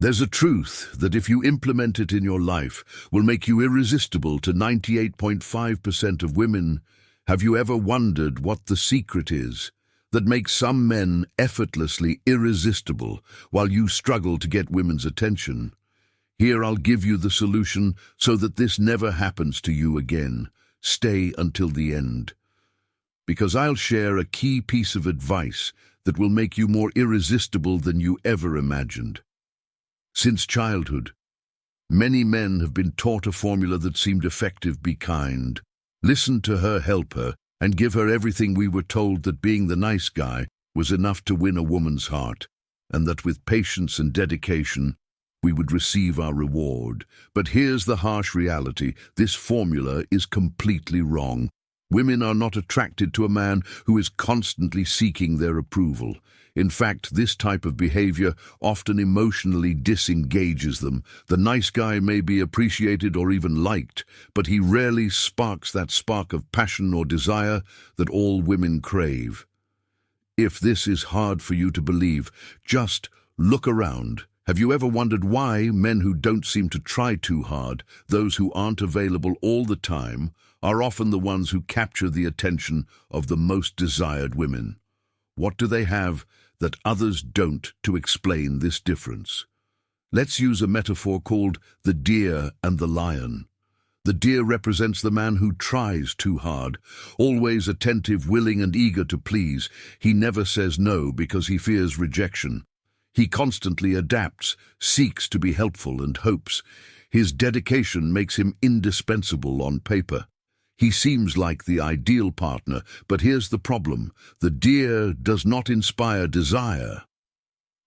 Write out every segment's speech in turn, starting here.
There's a truth that if you implement it in your life will make you irresistible to 98.5% of women. Have you ever wondered what the secret is that makes some men effortlessly irresistible while you struggle to get women's attention? Here I'll give you the solution so that this never happens to you again. Stay until the end, because I'll share a key piece of advice that will make you more irresistible than you ever imagined. Since childhood, many men have been taught a formula that seemed effective: be kind, listen to her, help her, and give her everything. We were told that being the nice guy was enough to win a woman's heart, and that with patience and dedication, we would receive our reward. But here's the harsh reality: this formula is completely wrong. Women are not attracted to a man who is constantly seeking their approval. In fact, this type of behavior often emotionally disengages them. The nice guy may be appreciated or even liked, but he rarely sparks that spark of passion or desire that all women crave. If this is hard for you to believe, just look around. Have you ever wondered why men who don't seem to try too hard, those who aren't available all the time, are often the ones who capture the attention of the most desired women? What do they have that others don't to explain this difference? Let's use a metaphor called the deer and the lion. The deer represents the man who tries too hard, always attentive, willing and eager to please. He never says no because he fears rejection. He constantly adapts, seeks to be helpful and hopes. His dedication makes him indispensable on paper. He seems like the ideal partner, but here's the problem: the deer does not inspire desire.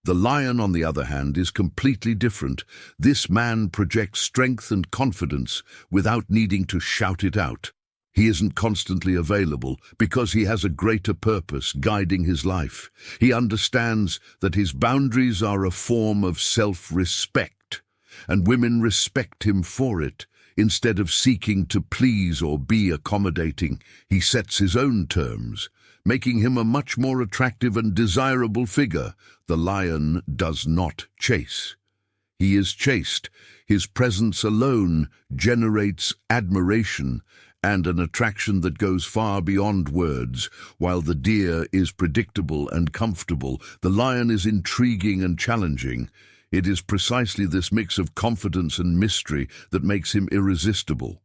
The lion, on the other hand, is completely different. This man projects strength and confidence without needing to shout it out. He isn't constantly available because he has a greater purpose guiding his life. He understands that his boundaries are a form of self-respect, and women respect him for it. Instead of seeking to please or be accommodating, he sets his own terms, making him a much more attractive and desirable figure. The lion does not chase. He is chased. His presence alone generates admiration and an attraction that goes far beyond words. While the deer is predictable and comfortable, the lion is intriguing and challenging. It is precisely this mix of confidence and mystery that makes him irresistible.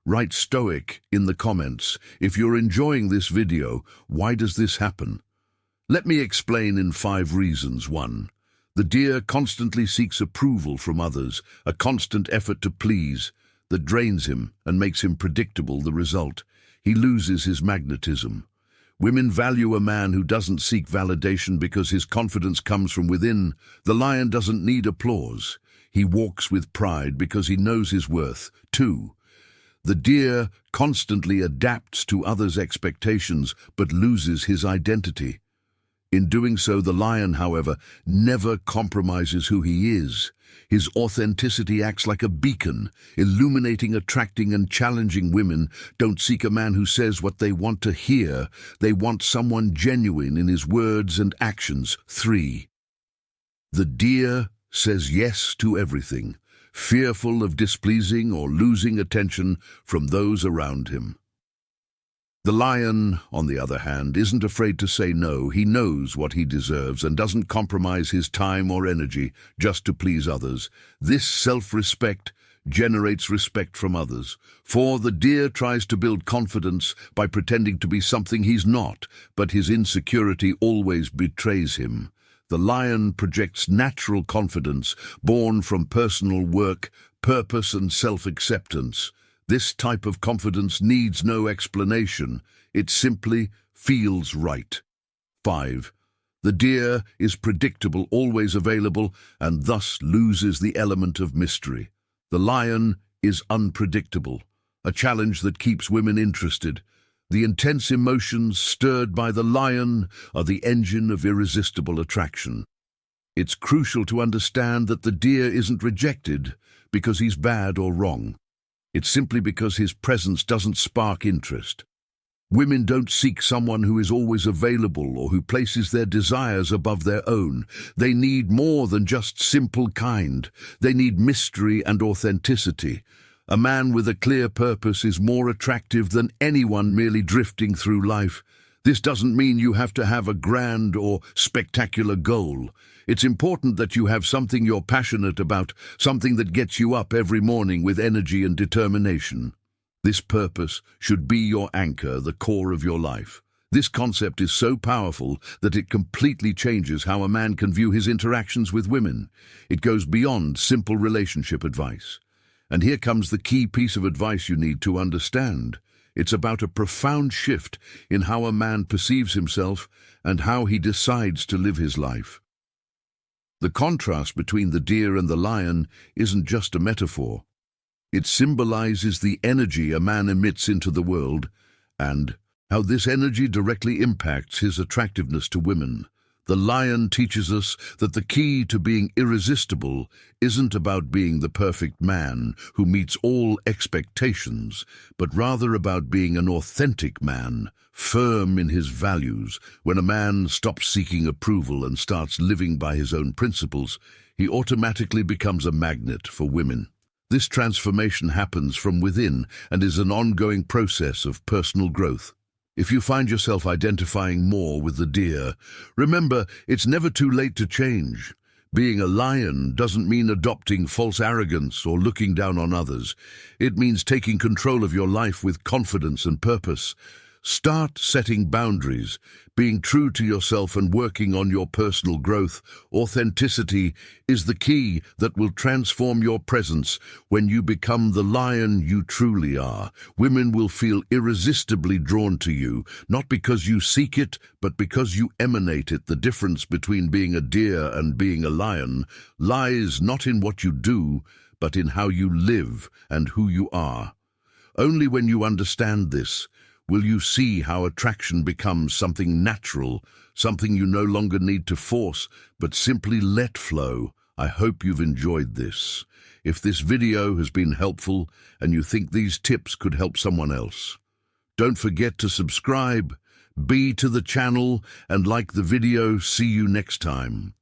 Write Stoic in the comments. If you're enjoying this video, why does this happen? Let me explain in 5 reasons. 1. The deer constantly seeks approval from others, a constant effort to please that drains him and makes him predictable. The result: he loses his magnetism. Women value a man who doesn't seek validation because his confidence comes from within. The lion doesn't need applause. He walks with pride because he knows his worth. 2. The deer constantly adapts to others' expectations but loses his identity. In doing so, the lion, however, never compromises who he is. His authenticity acts like a beacon, illuminating, attracting and challenging. Women don't seek a man who says what they want to hear. They want someone genuine in his words and actions. 3. The deer says yes to everything, fearful of displeasing or losing attention from those around him. The lion, on the other hand, isn't afraid to say no. He knows what he deserves and doesn't compromise his time or energy just to please others. This self-respect generates respect from others. 4. The deer tries to build confidence by pretending to be something he's not, but his insecurity always betrays him. The lion projects natural confidence born from personal work, purpose and self-acceptance. This type of confidence needs no explanation. It simply feels right. 5. The deer is predictable, always available, and thus loses the element of mystery. The lion is unpredictable, a challenge that keeps women interested. The intense emotions stirred by the lion are the engine of irresistible attraction. It's crucial to understand that the deer isn't rejected because he's bad or wrong. It's simply because his presence doesn't spark interest. Women don't seek someone who is always available or who places their desires above their own. They need more than just simple kind. They need mystery and authenticity. A man with a clear purpose is more attractive than anyone merely drifting through life. This doesn't mean you have to have a grand or spectacular goal. It's important that you have something you're passionate about, something that gets you up every morning with energy and determination. This purpose should be your anchor, the core of your life. This concept is so powerful that it completely changes how a man can view his interactions with women. It goes beyond simple relationship advice. And here comes the key piece of advice you need to understand. It's about a profound shift in how a man perceives himself and how he decides to live his life. The contrast between the deer and the lion isn't just a metaphor. It symbolizes the energy a man emits into the world and how this energy directly impacts his attractiveness to women. The lion teaches us that the key to being irresistible isn't about being the perfect man who meets all expectations, but rather about being an authentic man, firm in his values. When a man stops seeking approval and starts living by his own principles, he automatically becomes a magnet for women. This transformation happens from within and is an ongoing process of personal growth. If you find yourself identifying more with the deer, remember, it's never too late to change. Being a lion doesn't mean adopting false arrogance or looking down on others. It means taking control of your life with confidence and purpose. Start setting boundaries, being true to yourself and working on your personal growth. Authenticity is the key that will transform your presence. When you become the lion you truly are, women will feel irresistibly drawn to you, not because you seek it, but because you emanate it. The difference between being a deer and being a lion lies not in what you do, but in how you live and who you are. Only when you understand this will you see how attraction becomes something natural, something you no longer need to force, but simply let flow. I hope you've enjoyed this. If this video has been helpful and you think these tips could help someone else, don't forget to subscribe, be to the channel, and like the video. See you next time.